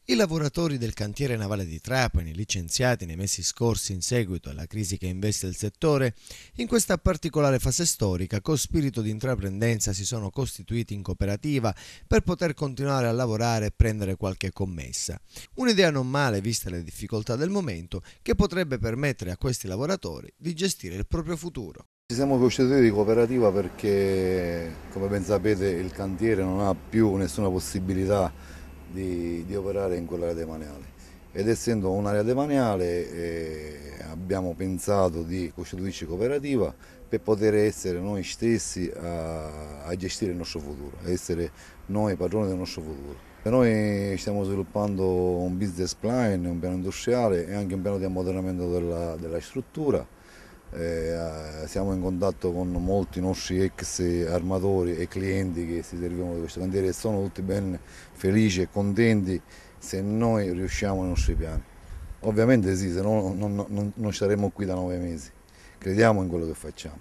I lavoratori del cantiere navale di Trapani, licenziati nei mesi scorsi in seguito alla crisi che investe il settore, in questa particolare fase storica, con spirito di intraprendenza si sono costituiti in cooperativa per poter continuare a lavorare e prendere qualche commessa. Un'idea non male viste le difficoltà del momento, che potrebbe permettere a questi lavoratori di gestire il proprio futuro. Ci siamo costituiti di cooperativa perché, come ben sapete, il cantiere non ha più nessuna possibilità di operare in quell'area demaniale. Ed essendo un'area demaniale abbiamo pensato di costituirci cooperativa per poter essere noi stessi a gestire il nostro futuro, a essere noi padroni del nostro futuro. Noi stiamo sviluppando un business plan, un piano industriale e anche un piano di ammodernamento della struttura. Siamo in contatto con molti nostri ex armatori e clienti che si servivano di questo cantiere e sono tutti ben felici e contenti se noi riusciamo nei nostri piani. Ovviamente sì, se no non staremo qui da 9 mesi. Crediamo in quello che facciamo.